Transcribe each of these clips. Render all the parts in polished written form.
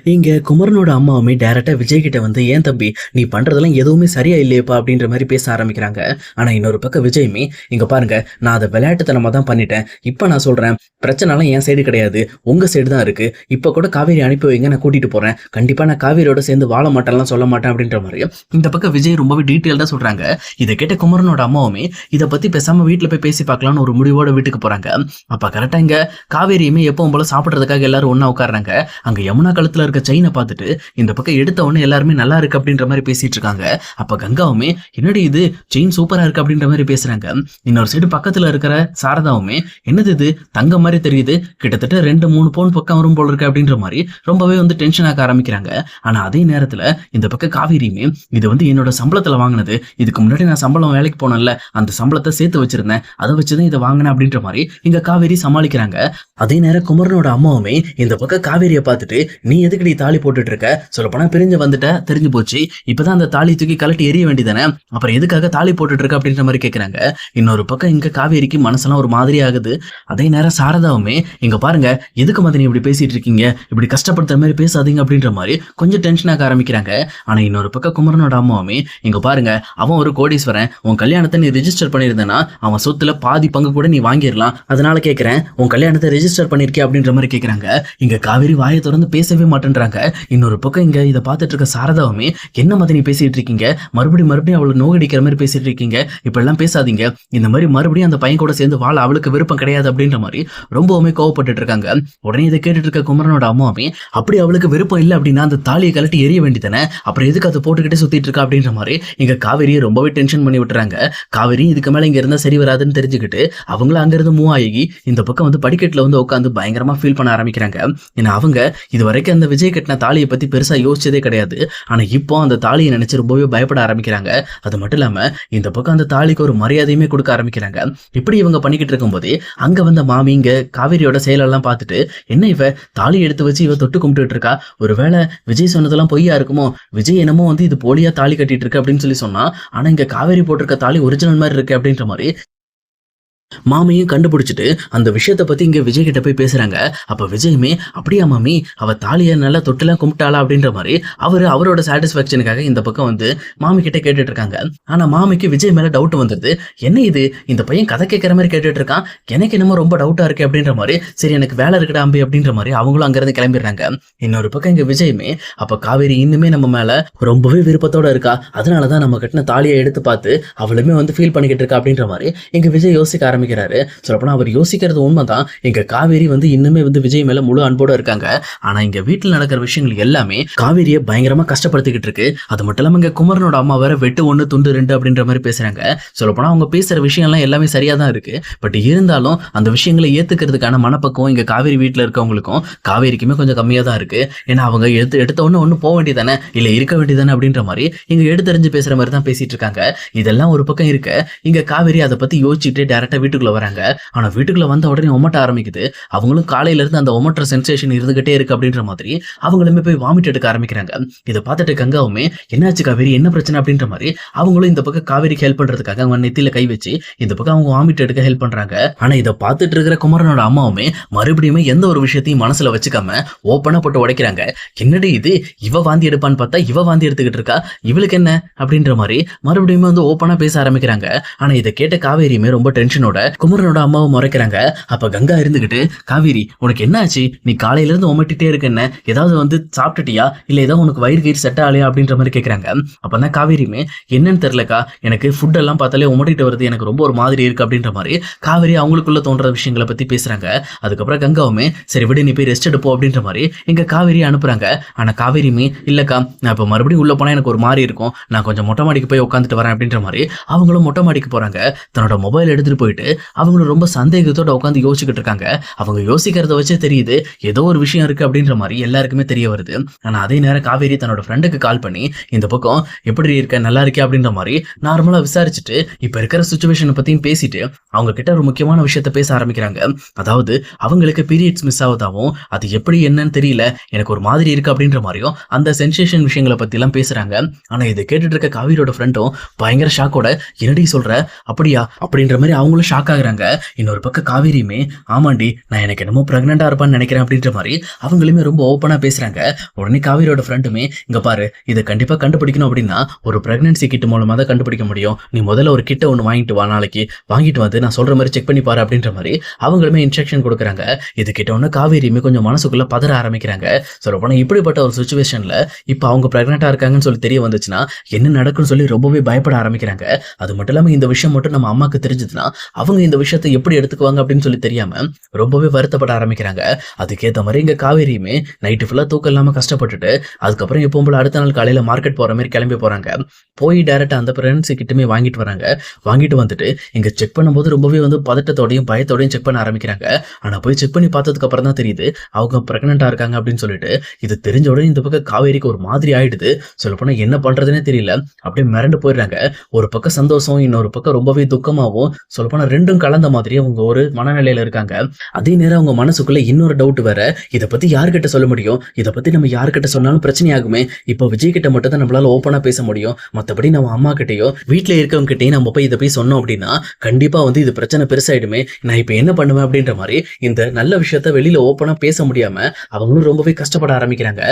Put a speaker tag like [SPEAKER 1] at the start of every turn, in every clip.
[SPEAKER 1] இங்க குமரனோட அம்மாவுமே டைரக்டா விஜய் கிட்ட வந்து, ஏன் தம்பி நீ பண்றதெல்லாம் எதுவுமே சரியா இல்லையேப்பா அப்படின்ற மாதிரி பேச ஆரம்பிக்கிறாங்க. ஆனா இன்னொரு பக்கம் விஜயுமே, இங்க பாருங்க நான் அதை விளையாட்டுத்தனமா தான் பண்ணிட்டேன். இப்ப நான் சொல்றேன், பிரச்சனைலாம் என் சைடு கிடையாது, உங்க சைடு தான் இருக்கு. இப்ப கூட காவேரி அனுப்பி வைங்க, நான் கூட்டிட்டு போறேன். கண்டிப்பா நான் காவேரியோட சேர்ந்து வாழ மாட்டேன்லாம் சொல்ல மாட்டேன் அப்படின்ற மாதிரி இந்த பக்கம் விஜய் ரொம்பவே டீட்டெயில்டா சொல்றாங்க. இதை கேட்ட குமரனோட அம்மாவுமே இதை பத்தி பேசாம வீட்டுல போய் பேசி பார்க்கலாம்னு ஒரு முடிவோட வீட்டுக்கு போறாங்க. அப்ப கரெக்டா இங்க காவேரியுமே எப்பவும் போல சாப்பிடுறதுக்காக எல்லாரும் ஒண்ணா உட்காடுறாங்க. அங்க யமுனா கழுத்துல இருக்க செயினை பார்த்துட்டு இந்த பக்கம் எடுத்த உடனே எல்லாருமே நல்லா இருக்கு அப்படின்ற மாதிரி பேசிட்டு இருக்காங்க. அப்ப கங்காவுமே, என்னடி இது செயின் சூப்பரா இருக்கு அப்படின்ற மாதிரி பேசுறாங்க. இன்னொரு சைடு பக்கத்துல இருக்கிற சாரதாவுமே, என்னது இது தங்க மாதிரி தெரியுது, கிட்டத்தட்ட 2-3 பவுன் பக்கம் வரும் போல இருக்கு அப்படின்ற மாதிரி ரொம்பவே வந்து டென்ஷன் ஆக ஆரம்பிக்கிறாங்க. ஆனா அதே நேரத்துல இந்த பக்கம் காவேரியுமே, இது வந்து என்னோட சம்பளத்துல வாங்கினது, இதுக்கு முன்னாடி நான் சம்பளம் வேலைக்கு போனேன்ல, அந்த சம்பளத்தை சேர்த்து வச்சிருந்தேன், அதை வச்சுதான் இதை வாங்கினேன் அப்படின்ற மாதிரி இங்க காவேரி சமாளிக்கிறாங்க. அதே நேரம் குமரனோட அம்மாவுமே இந்த பக்கம் காவேரியை பார்த்துட்டு, நீ எதுக்கு நீ தாலி போட்டுட்டு இருக்க, சொல்ல போனா பிரிஞ்சு வந்துட்ட, தெரிஞ்சு போச்சு, இப்பதான் அந்த தாலி தூக்கி கலட்டி எரிய வேண்டியதானே, அப்புறம் எதுக்காக தாலி போட்டுட்டு இருக்க அப்படின்ற மாதிரி கேட்கிறாங்க. இன்னொரு பக்கம் இங்க காவேரிக்கு மனசெல்லாம் ஒரு மாதிரி ஆகுது. அதே நேரம் சாரதாவுமே, இங்க பாருங்க எதுக்கு மதனி இப்படி பேசிட்டு இருக்கீங்க, இப்படி கஷ்டப்படுத்துற மாதிரி பேசாதீங்க அப்படின்ற மாதிரி கொஞ்சம் டென்ஷன் ஆக ஆரம்பிக்கிறாங்க. ஆனா இன்னொரு பக்கம் குமரனோட அம்மாவுமே, இங்க பாருங்க அவன் ஒரு கோடீஸ்வரன், உன் கல்யாணத்தை நீ ரெஜிஸ்டர் பண்ணியிருந்தேன்னா அவன் சொத்துல பாதி பங்கு கூட நீ வாங்கிடலாம், அதனால கேட்கிறேன் உன் கல்யாணத்தை ரெஜிஸ்டர் பண்ணிருக்கே அப்படின்ற மாதிரி கேட்கிறாங்க. இங்க காவேரி வாயை திறந்து பேசவே மாட்டேன்றாங்க. இன்னொரு பக்கம் இங்க இதை பார்த்துட்டு இருக்க சாரதாவுமே, என்ன மதனி பேசிட்டு இருக்கீங்க, மறுபடியும் அவளை நோகடிக்கிற மாதிரி பேசிட்டு இருக்கீங்க, இப்ப எல்லாம் பேசாதீங்க, இந்த மாதிரி மறுபடியும் அந்த பையன் கூட சேர்ந்து வாழ அவளுக்கு விருப்பம் கிடையாது அப்படின்ற மாதிரி ரொம்பவுமே கோவப்பட்டு இருக்காங்க. உடனே இதை கேட்டுட்டு இருக்க குமரனோட அம்மாவுமே, அப்படி அவளுக்கு விருப்பம் இல்லை அப்படின்னா அந்த தாலியை கழட்டி எரிய வேண்டியதானே, அப்புறம் எதுக்கு அதை போட்டுக்கிட்டே சுத்திட்டு இருக்கா அப்படின்ற மாதிரி இங்க காவேரியை ரொம்பவே டென்ஷன் பண்ணி விட்டுறாங்க. காவேரி இதுக்கு மேல இங்க இருந்தா சரி வராதுன்னு தெரிஞ்சுக்கிட்டு அவங்களும் அங்கிருந்து மூவ் ஆகி இந்த பக்கம் வந்து படிக்கட்டுல வந்து உட்காந்து பயங்கரமா ஃபீல் பண்ண ஆரம்பிக்கிறாங்க. ஏன்னா அவங்க இது வரைக்கும் அந்த விஜய் கட்டின தாலியை பத்தி பெருசா யோசிச்சதே கிடையாது. ஆனா இப்போ அந்த தாலியை நினைச்சு ரொம்பவே பயப்பட ஆரம்பிக்கிறாங்க. அது மட்டும் இல்லாம இந்த பக்கம் அந்த தாலிக்கு ஒரு மரியாதையுமே கொடுக்க ஆரம்பிக்கிறாங்க. இப்படி இவங்க பண்ணிக்கிட்டு இருக்கும் போதே அங்க வந்த மாமி இங்க காவேரியோட செயலெல்லாம் பார்த்துட்டு, என்ன இவ தாலி எடுத்து வச்சு இவ தொட்டு கும்பிட்டு இருக்கா, ஒருவேளை விஜய் சொன்னதெல்லாம் பொய்யா இருக்குமோ, விஜய் என்னமோ வந்து இது போலியா தாலி கட்டிட்டு இருக்கு அப்படின்னு சொல்லி சொன்னா, ஆனா இங்க காவேரி போட்டிருக்க தாலி ஒரிஜினல் மாதிரி இருக்கு அப்படின்ற மாதிரி மாமியும் கண்டுபிடிச்சிட்டு அந்த விஷயத்த பத்தி இங்க விஜய் கிட்ட போய் பேசுறாங்க. அப்ப விஜயுமே, அப்படியா மாமி அவ தாலியை நல்லா தொட்டுலாம் கும்பிட்டாளா அப்படின்ற மாதிரி அவரோட சாட்டிஸ்பாக்சனுக்காக இந்த பக்கம் வந்து மாமி கிட்ட கேட்டுட்டு இருக்காங்க. ஆனா மாமிக்கு விஜய் மேல டவுட் வந்துருது. என்ன இது இந்த பையன் கதை கேட்கற மாதிரி கேட்டுட்டு இருக்கான், எனக்கு என்னமோ ரொம்ப டவுட்டா இருக்கு அப்படின்ற மாதிரி, சரி எனக்கு வேலை இருக்குடா அம்பி அப்படின்ற மாதிரி அவங்களும் அங்கிருந்து கிளம்பிடுறாங்க. இன்னொரு பக்கம் இங்க விஜயுமே, அப்ப காவேரி இன்னுமே நம்ம மேல ரொம்பவே விருப்பத்தோட இருக்கா, அதனாலதான் நம்ம கட்டின தாலியை எடுத்து பார்த்து அவளுமே வந்து ஃபீல் பண்ணிக்கிட்டு இருக்கா அப்படின்ற மாதிரி இங்க விஜய் யோசிக்க ஆரம்பிக்கிறாரு. சொல்லப்போனா அவர் யோசிக்கிறது உண்மைதான். எங்க காவேரி வந்து இன்னுமே வந்து விஜய் மேல முழு அன்போட இருக்காங்க. ஆனா இங்க வீட்டுல நடக்கிற விஷயங்கள் எல்லாமே காவேரியை பயங்கரமா கஷ்டப்படுத்திக்கிட்டு இருக்கு. அது மட்டும் இல்லாம இங்க குமரனோட அம்மா வேற வெட்டு 1 துண்டு 2 அப்படின்ற மாதிரி பேசுறாங்க. சொல்லப்போனா அவங்க பேசுற விஷயம் எல்லாம் எல்லாமே சரியா தான் இருக்கு. பட் இருந்தாலும் அந்த விஷயங்களை ஏத்துக்கிறதுக்கான மனப்பக்குவம் இங்க காவேரி வீட்டுல இருக்கவங்களுக்கும் காவேரிக்குமே கொஞ்சம் கம்மியா தான் இருக்கு. ஏன்னா அவங்க எடுத்த ஒண்ணு போக வேண்டியதானே, இல்ல இருக்க வேண்டியதானே அப்படின்ற மாதிரி இங்க எடுத்தறிஞ்சு பேசுற மாதிரி தான் பேசிட்டு இருக்காங்க. இதெல்லாம் ஒரு பக்கம் இருக்க, இங்க காவேரி அதை பத்தி யோசிச்சுட்டு டைரக்டா வீட்டுக்குள்ள வராங்க. ஆனா வீட்டுக்குள்ள வந்த உடனே ஒமட்ட ஆரம்பிக்குது. அவங்களும் காலையில இருந்து அந்த ஒமட்டுற சென்சேஷன் இருந்துகிட்டே இருக்கு அப்படின்ற மாதிரி அவங்களுமே போய் வாமிட் எடுக்க ஆரம்பிக்கிறாங்க. இதை பார்த்துட்டு கங்காவுமே, என்னாச்சு காவேரி என்ன பிரச்சனை அப்படின்ற மாதிரி அவங்களும் இந்த பக்கம் காவேரிக்கு ஹெல்ப் பண்றதுக்காக அவங்க நெத்தியில கை வச்சு இந்த பக்கம் அவங்க வாமிட் எடுக்க ஹெல்ப் பண்றாங்க. ஆனா இதை பார்த்துட்டு இருக்கிற குமரனோட அம்மாவுமே மறுபடியும் எந்த ஒரு விஷயத்தையும் மனசுல வச்சுக்காம ஓப்பனா போட்டு உடைக்கிறாங்க. என்னடி இது, இவ வாந்தி எடுப்பான்னு பார்த்தா இவ வாந்தி எடுத்துக்கிட்டு இருக்கா, இவளுக்கு என்ன அப்படின்ற மாதிரி மறுபடியும் வந்து ஓப்பனா பேச ஆரம்பிக்கிறாங்க. ஆனா இதை கேட்ட காவேரியுமே ரொம்ப டென்ஷனோட குமரனோட அம்மாவை முறைக்கிறாங்க. அப்ப கங்கா இருந்துகிட்டு, காவேரி உனக்கு என்ன ஆச்சு, நீ காலையில இருந்து உமட்டிட்டே இருக்க, என்ன ஏதாவது வந்து சாப்பிட்டுட்டியா, இல்ல ஏதாவது உனக்கு வயிறு கயிறு செட் ஆலையா அப்படின்ற மாதிரி கேட்கறாங்க. அப்பதான் காவேரியுமே, என்னன்னு தெரியலக்கா, எனக்கு ஃபுட் எல்லாம் பார்த்தாலே உமட்டிட்டு வருது, எனக்கு ரொம்ப ஒரு மாதிரி இருக்கு அப்படின்ற மாதிரி காவேரி அவங்களுக்குள்ள தோன்ற விஷயங்களை பத்தி பேசுறாங்க. அதுக்கப்புறம் கங்காவுமே, சரி விடு நீ போய் ரெஸ்ட் எடுப்போம் அப்படின்ற மாதிரி எங்க காவேரி அனுப்புறாங்க. ஆனா காவேரியுமே, இல்லக்கா நான் இப்ப மறுபடியும் உள்ள போனா எனக்கு ஒரு மாதிரி இருக்கும், நான் கொஞ்சம் மொட்டை மாடிக்கு போய் உட்காந்துட்டு வரேன் அப்படின்ற மாதிரி அவங்களும் மொட்டை மாடிக்கு போறாங்க. தன்னோட மொபைல் எடுத்துட்டு போயிட்டு அவங்களும் ரொம்ப சந்தேகத்தோட உட்காந்து யோசிச்சுக்கிட்டு இருக்காங்க. அவங்க யோசிக்கிறத வச்சே தெரியுது ஏதோ ஒரு விஷயம் இருக்கு அப்படின்ற மாதிரி எல்லாருக்குமே தெரிய வருது. ஆனா அதே நேரம் காவேரி தன்னோட ஃப்ரெண்டுக்கு கால் பண்ணி, இந்த பக்கம் எப்படி இருக்க, நல்லா இருக்கே அப்படின்ற மாதிரி நார்மலா விசாரிச்சுட்டு இப்ப இருக்கிற சிச்சுவேஷனை பத்தியும் பேசிட்டு அவங்க கிட்ட ஒரு முக்கியமான விஷயத்த பேச ஆரம்பிக்கிறாங்க. அதாவது அவங்களுக்கு பீரியட்ஸ் மிஸ் ஆகுதாவும், அது எப்படி என்னன்னு தெரியல, எனக்கு ஒரு மாதிரி இருக்கு அப்படின்ற மாதிரியும் அந்த சென்சேஷன் விஷயங்களை பத்தி எல்லாம் பேசுறாங்க. ஆனா இதை கேட்டுட்டு இருக்க காவேரியோட ஃப்ரெண்டும் பயங்கர ஷாக்கோட, என்னடி சொல்ற, அப்படியா அப்படின்ற மாதிரி அவங்களும் ஷாக் ஆகுறாங்க. இன்னொரு பக்கம் காவேரியுமே ஆமாண்டி நான் எனக்கு என்னமோ பிரெக்னெண்டா இருப்பான்னு நினைக்கிறேன் அப்படின்ற மாதிரி அவங்களுமே ரொம்ப ஓப்பனா பேசுறாங்க. உடனே காவேரியோட ஃப்ரெண்டுமே இங்க பாரு இதை கண்டிப்பா கண்டுபிடிக்கணும் அப்படின்னா ஒரு பிரெக்னன்சி கிட் மூலமா தான் கண்டுபிடிக்க முடியும். நீ முதல்ல ஒரு கிட்ட ஒன்று வாங்கிட்டு வா, நாளைக்கு வாங்கிட்டு வந்து நான் சொல்ற மாதிரி செக் பண்ணி பாரு அப்படின்ற மாதிரி அவங்களுமே இன்ஸ்ட்ரக்ஷன் கொடுக்குறாங்க. இது கிட்ட ஒன்று காவேரியுமே கொஞ்சம் மனசுக்குள்ள பதற ஆரம்பிக்கிறாங்க. சொல்ல போனா இப்படிப்பட்ட ஒரு சுச்சுவேஷன்ல இப்ப அவங்க பிரெக்னெண்டா இருக்காங்கன்னு சொல்லி தெரிய வந்துச்சுன்னா என்ன நடக்கும்னு சொல்லி ரொம்பவே பயப்பட ஆரம்பிக்கிறாங்க. அது மட்டும் இல்லாம இந்த விஷயம் மட்டும் நம்ம அம்மாக்கு தெரிஞ்சதுன்னா அவங்க இந்த விஷயத்தை எப்படி எடுத்துக்குவாங்க அப்படின்னு சொல்லி தெரியாம ரொம்பவே வருத்தப்பட ஆரம்பிக்கிறாங்க. அதுக்கேற்ற மாதிரி இங்க காவேரியுமே நைட்டு ஃபுல்லா தூக்கம் இல்லாம கஷ்டப்பட்டுட்டு அதுக்கப்புறம் எப்பவும் போல அடுத்த நாள் காலையில மார்க்கெட் போற மாதிரி கிளம்பி போறாங்க. போய் டைரக்டா அந்த பிரெக்னன்சி கிட்டுமே வாங்கிட்டு வராங்க. வாங்கிட்டு வந்துட்டு இங்க செக் பண்ணும்போது ரொம்பவே வந்து பதட்டத்தோடையும் பயத்தோடையும் செக் பண்ண ஆரம்பிக்கிறாங்க. ஆனா போய் செக் பண்ணி பார்த்ததுக்கு அப்புறம் தான் தெரியுது அவங்க பிரெக்னெண்டா இருக்காங்க அப்படின்னு சொல்லிட்டு. இது தெரிஞ்ச உடனே இந்த பக்கம் காவேரிக்கு ஒரு மாதிரி ஆயிடுது. சொல்லப்போனா என்ன பண்றதுன்னே தெரியல. அப்படியே மிரண்டு போயிடுறாங்க. ஒரு பக்கம் சந்தோஷம், இன்னொரு பக்கம் ரொம்பவே துக்கமாவும், சொல்லப்போனா ரெண்டும் கலந்த மாதிரி அவங்க ஒரு மனநிலையில இருக்காங்க. அதே நேரம் அவங்க மனசுக்குள்ள இன்னொரு டவுட் வேற. இதை பத்தி யார்கிட்ட சொல்ல முடியும்? இதை பத்தி நம்ம யார்கிட்ட சொன்னாலும் பிரச்சனை ஆகுமே. இப்போ விஜய் கிட்ட மட்டும் தான் நம்மளால ஓப்பனா பேச முடியும். மத்தபடி நம்ம அம்மா கிட்டயோ வீட்டுல இருக்கவங்க கிட்டயும் நம்ம போய் இதை போய் சொன்னோம் அப்படின்னா கண்டிப்பா வந்து இது பிரச்சனை பெருசாயிடுமே. நான் இப்ப என்ன பண்ணுவேன் அப்படின்ற மாதிரி இந்த நல்ல விஷயத்த வெளியில ஓப்பனா பேச முடியாம அவங்களும் ரொம்பவே கஷ்டப்பட ஆரம்பிக்கிறாங்க.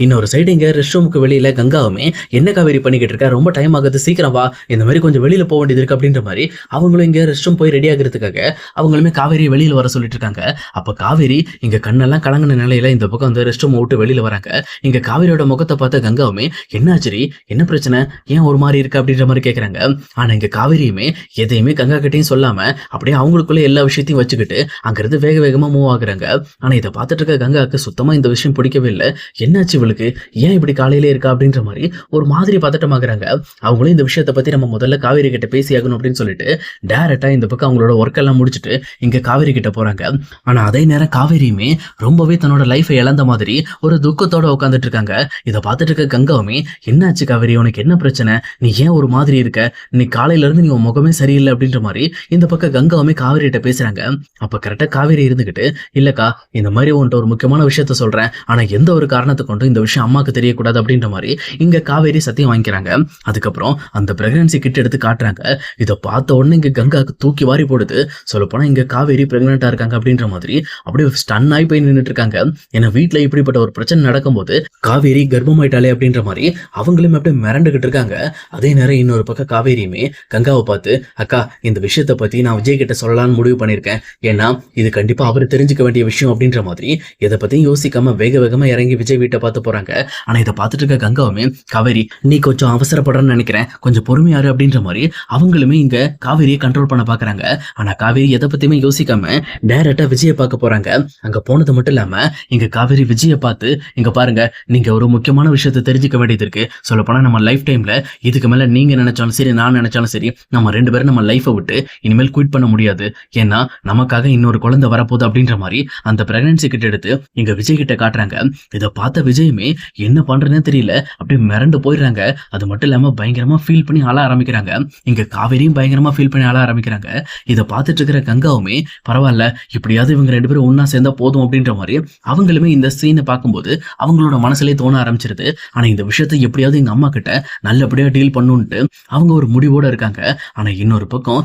[SPEAKER 1] இன்னொரு சைடு இங்க ரெஸ்ட் ரூமுக்கு வெளியில கங்காவுமே என்ன காவேரி பண்ணிக்கிட்டு இருக்கா, ரொம்ப டைம் ஆகுது, சீக்கிரம் வா, இந்த மாதிரி கொஞ்சம் வெளியில போக வேண்டியது இருக்கு அப்படின்ற மாதிரி அவங்களும் இங்க ரெஸ்ட் ரூம் போய் ரெடி ஆகிறதுக்காக அவங்களுமே காவேரி வெளியில வர சொல்லிட்டு இருக்காங்க. அப்ப காவேரி இங்க கண்ணெல்லாம் கலங்கின நிலையில இந்த பக்கம் வந்து ரெஸ்ட் ரூம் விட்டு வெளியில வராங்க. இங்க காவேரியோட முகத்தை பார்த்த கங்காவுமே என்னாச்சு, என்ன பிரச்சனை, ஏன் ஒரு மாதிரி இருக்கு அப்படின்ற மாதிரி கேக்குறாங்க. ஆனா இங்க காவேரியுமே எதையுமே கங்கா கிட்டையும் சொல்லாம அப்படியே அவங்களுக்குள்ள எல்லா விஷயத்தையும் வச்சுக்கிட்டு அங்கிருந்து வேக வேகமா மூவ் ஆகுறாங்க. ஆனா இதை பார்த்துட்டு இருக்க கங்காவுக்கு சுத்தமா இந்த விஷயம் பிடிக்கவே இல்லை. என்னாச்சு இவளுக்கு, ஏன் இப்படி காலையிலே இருக்கா அப்படின்ற மாதிரி ஒரு மாதிரி பதட்டமாகறாங்க. அவங்களும் இந்த விஷயத்தை பத்தி நம்ம முதல்ல காவேரி கிட்ட பேசி ஆகணும் அப்படின்னு சொல்லிட்டு டைரக்டா இந்த பக்கம் அவங்களோட ஒர்க் எல்லாம் முடிச்சுட்டு இங்க காவேரி கிட்ட போறாங்க. ஆனா அதே நேரம் காவேரியுமே ரொம்பவே தன்னோட லைஃபை இழந்த மாதிரி ஒரு துக்கத்தோட உட்காந்துட்டு இருக்காங்க. இதை பார்த்துட்டு இருக்க கங்காவுமே என்னாச்சு காவேரி, உனக்கு என்ன பிரச்சனை, நீ ஏன் ஒரு மாதிரி இருக்க, நீ காலையில இருந்து நீ உன் முகமே சரியில்லை அப்படின்ற மாதிரி இந்த பக்கம் கங்காவுமே காவேரி கிட்ட பேசுறாங்க. அப்ப கரெக்டா காவேரி இருந்துகிட்டு இல்லக்கா இந்த மாதிரி உன்கிட்ட ஒரு முக்கியமான விஷயத்த சொல்றேன், ஆனா எந்த ஒரு காரணத்தை கொண்டு இந்த விஷயம் அம்மாக்கு தெரியக்கூடாது அப்படின்ற மாதிரி இங்க காவேரி சத்தியம் வாங்கிக்கிறாங்க. அதுக்கப்புறம் அந்த பிரெக்னன்சி கிட் எடுத்து காட்டுறாங்க. இதை பார்த்த உடனே இங்க கங்காக்கு தூக்கி வாரி போடுது. சொல்லப்போனா இங்க காவேரி பிரெக்னெண்டா இருக்காங்க அப்படின்ற மாதிரி அப்படியே ஸ்டன் ஆகி போய் நின்றுட்டு இருக்காங்க. ஏன்னா வீட்டுல இப்படிப்பட்ட ஒரு பிரச்சனை நடக்கும்போது காவேரி கர்ப்பமாயிட்டாலே அப்படின்ற மாதிரி அவங்களுமே அப்படியே மிரண்டுகிட்டு இருக்காங்க. அதே நேரம் இன்னொரு பக்கம் காவேரியுமே கங்காவை பார்த்து அக்கா இந்த விஷயத்தை பத்தி நான் விஜய் கிட்ட சொல்லலாம்னு முடிவு பண்ணிருக்கேன், ஏன்னா இது கண்டிப்பா அவர் தெரிஞ்சுக்க வேண்டிய விஷயம் அப்படின்ற மாதிரி எதை பத்தியும் யோசிக்காம வேக வேகமா இறங்கி விஜய் வீட்டை பார்த்து போறாங்க. ஆனா இதை பார்த்துட்டு இருக்க கங்காவுமே காவேரி நீ கொஞ்சம் அவசரப்படுறன்னு நினைக்கிறேன், கொஞ்சம் பொறுமையாரு அப்படின்ற மாதிரி அவங்களுமே இங்க காவேரியை கண்ட்ரோல் பண்ண பாக்குறாங்க. ஆனா காவேரி எதை பத்தியுமே யோசிக்காம டைரக்டா விஜயை பார்க்க போறாங்க. அங்க போனது மட்டும் இல்லாம இங்க காவேரி விஜயை பார்த்து இங்க பாருங்க, நீங்க ஒரு முக்கியமான விஷயத்தை தெரிஞ்சுக்க வேண்டியது இருக்கு. சொல்ல போனா நம்ம லைஃப் டைம்ல இதுக்கு மேல நீங்க நினைச்சாலும் சரி நான் நினைச்சாலும் சரி நம்ம ரெண்டு பேரும் நம்ம லைஃபை விட்டு இனிமேல் குயிட் பண்ண முடியாது. ஏன்னா நமக்காக இன்னொரு குழந்தை வரப்போகுது அப்படின்ற மாதிரி அந்த பிரெக்னன்சி கிட்ட எடுத்து இங்க விஜய் கிட்ட காட்டுறாங்க. இதை பார்த்த விஜயுமே என்ன பண்றதுன்னு தெரியல, அப்படியே மிரண்டு போயிடுறாங்க. அது மட்டும் இல்லாம பயங்கரமா ஃபீல் பண்ணி அழ ஆரம்பிக்கிறாங்க. இங்க காவேரியும் பயங்கரமா ஃபீல் பண்ணி அழ ஆரம்பிக்கிறாங்க. இதை பார்த்துட்டு இருக்கிற கங்காவுமே பரவாயில்ல இப்படியாவது இவங்க ரெண்டு பேரும் ஒன்னா சேர்ந்தா போதும் அப்படின்ற மாதிரி அவங்களுமே இந்த சீனை பார்க்கும்போது அவங்களோட மனசுலேயே தோண ஆரம்பிச்சிருது. ஆனா இந்த விஷயத்தை எப்படியாவது எங்க அம்மா கிட்ட நல்லபடியா டீல் பண்ணுன்ட்டு அவங்க ஒரு முடிவோட இருக்காங்க. ஆனா இன்னொரு பக்கம்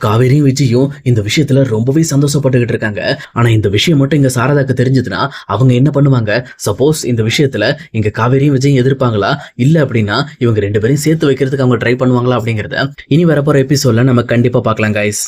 [SPEAKER 1] காவேரியும் விஜயும் இந்த விஷயத்துல ரொம்பவே சந்தோஷப்பட்டுக்கிட்டு இருக்காங்க. ஆனா இந்த விஷயம் மட்டும் இங்க சாரதாக்கு தெரிஞ்சதுன்னா அவங்க என்ன பண்ணுவாங்க, சப்போஸ் இந்த விஷயத்துல இங்க காவேரியும் விஜயும் எதிர்ப்பாங்களா, இல்ல அப்படின்னா இவங்க ரெண்டு பேரையும் சேர்த்து வைக்கிறதுக்கு அவங்க ட்ரை பண்ணுவாங்களா அப்படிங்கறத இனி வரப்போற எபிசோட்ல நம்ம கண்டிப்பா பார்க்கலாம் கைஸ்.